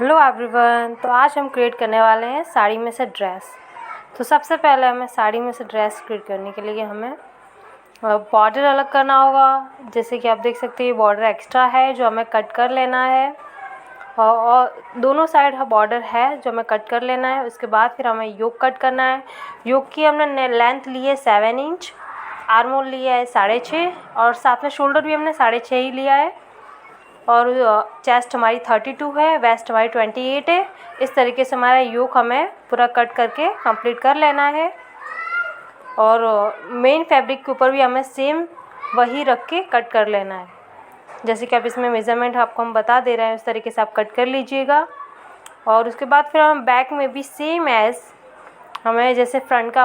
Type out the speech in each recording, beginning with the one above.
Hello everyone. तो आज हम क्रिएट करने वाले हैं साड़ी में से ड्रेस। तो सबसे पहले हमें साड़ी में से ड्रेस क्रिएट करने के लिए हमें बॉर्डर अलग करना होगा। जैसे कि आप देख सकते हैं ये बॉर्डर एक्स्ट्रा है जो हमें कट कर लेना है और दोनों साइड का बॉर्डर है जो हमें कट कर लेना है। उसके बाद फिर हमें योक कट करना है। योक की हमने लेंथ ली है 7 इंच, आर्म होल लिया है 6.5 और साथ में शोल्डर भी हमने 6.5 ही लिया है और चेस्ट हमारी 32 है, वेस्ट हमारी 28 है। इस तरीके से हमारा योक हमें पूरा कट करके कंप्लीट कर लेना है और मेन फैब्रिक के ऊपर भी हमें सेम वही रख के कट कर लेना है। जैसे कि आप इसमें मेज़रमेंट आपको हम बता दे रहे हैं उस तरीके से आप कट कर लीजिएगा। और उसके बाद फिर हम बैक में भी सेम एज़ हमें जैसे फ्रंट का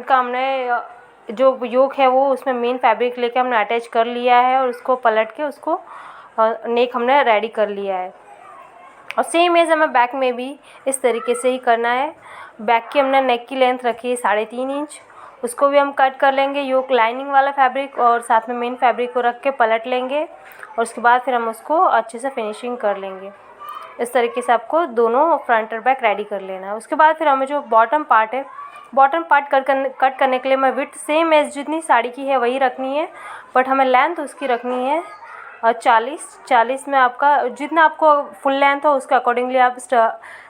हमने जो योक है वो उसमें मेन फैब्रिक लेके हमने अटैच कर लिया है और उसको पलट के उसको नेक हमने रेडी कर लिया है। और सेम एज हमें बैक में भी इस तरीके से ही करना है। बैक की हमने नेक की लेंथ रखी है 3.5 इंच, उसको भी हम कट कर लेंगे योक लाइनिंग वाला फैब्रिक और साथ में मेन फैब्रिक को रख के पलट लेंगे और उसके बाद फिर हम उसको अच्छे से फिनिशिंग कर लेंगे। इस तरीके से आपको दोनों फ्रंट और बैक रेडी कर लेना है। उसके बाद फिर हमें जो बॉटम पार्ट है, बॉटम पार्ट कट करने के लिए हमें विड्थ सेम एज जितनी साड़ी की है वही रखनी है, बट हमें लेंथ उसकी रखनी है और 40 में आपका जितना आपको फुल लेंथ हो उसके अकॉर्डिंगली आप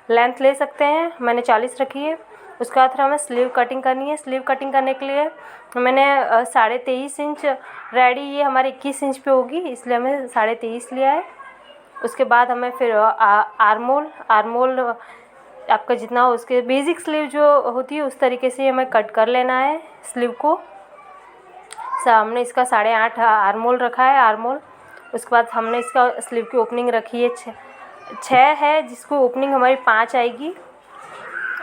लेंथ ले सकते हैं। मैंने 40 रखी है। उसके बाद फिर हमें स्लीव कटिंग करनी है। स्लीव कटिंग करने के लिए मैंने 23.5 इंच रेडी, ये हमारे 21 इंच पे होगी इसलिए हमें 23.5 लिया है। उसके बाद हमें फिर आर्मोल आपका जितना हो उसके बेसिक स्लीव जो होती है उस तरीके से हमें कट कर लेना है स्लीव को। हमने इसका 8.5 आर्मोल रखा है आर्मोल। उसके बाद हमने इसका स्लीव की ओपनिंग रखी है 6 है, जिसको ओपनिंग हमारी 5 आएगी।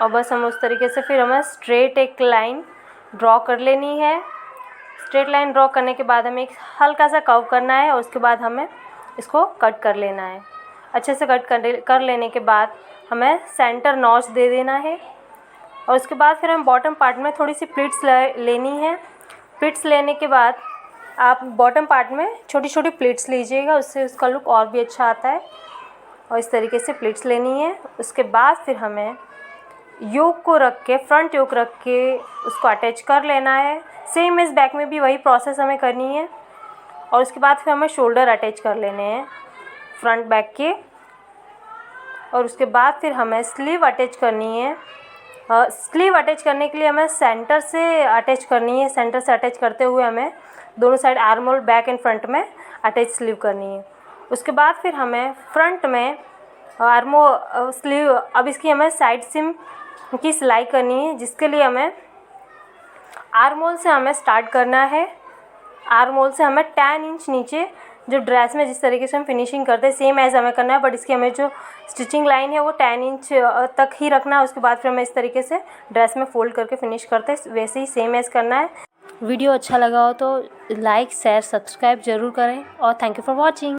और बस हम उस तरीके से फिर हमें स्ट्रेट एक लाइन ड्रॉ कर लेनी है। स्ट्रेट लाइन ड्रॉ करने के बाद हमें एक हल्का सा कर्व करना है और उसके बाद हमें इसको कट कर लेना है। अच्छे से कट कर लेने के बाद हमें सेंटर नॉच दे देना है और उसके बाद फिर हम बॉटम पार्ट में थोड़ी सी प्लिट्स लेनी है। प्लिट्स लेने के बाद आप बॉटम पार्ट में छोटी छोटी प्लिट्स लीजिएगा, उससे उसका लुक और भी अच्छा आता है। और इस तरीके से प्लिट्स लेनी है। उसके बाद फिर हमें योक को रख के फ्रंट योक रख के उसको अटैच कर लेना है। सेम इस बैक में भी वही प्रोसेस हमें करनी है। और उसके बाद फिर हमें शोल्डर अटैच कर लेने हैं फ्रंट बैक के। और उसके बाद फिर हमें स्लीव अटैच करनी है। स्लीव अटैच करने के लिए हमें सेंटर से अटैच करनी है। सेंटर से अटैच करते हुए हमें दोनों side arm hole back and front में अटैच स्लीव करनी है। उसके बाद फिर हमें फ्रंट में स्लीव अब इसकी हमें साइड सिम की सिलाई करनी है, जिसके लिए हमें आर्म होल से हमें स्टार्ट करना है। आर्म होल से हमें 10 इंच नीचे जो ड्रेस में जिस तरीके से हम फिनिशिंग करते हैं सेम एज हमें करना है, बट इसकी हमें जो स्टिचिंग लाइन है वो 10 इंच तक ही रखना है। उसके बाद फिर हमें इस तरीके से ड्रेस में फोल्ड करके फिनिश करते हैं, वैसे ही सेम एज करना है। वीडियो अच्छा लगा हो तो लाइक शेयर सब्सक्राइब ज़रूर करें और थैंक यू फॉर वॉचिंग।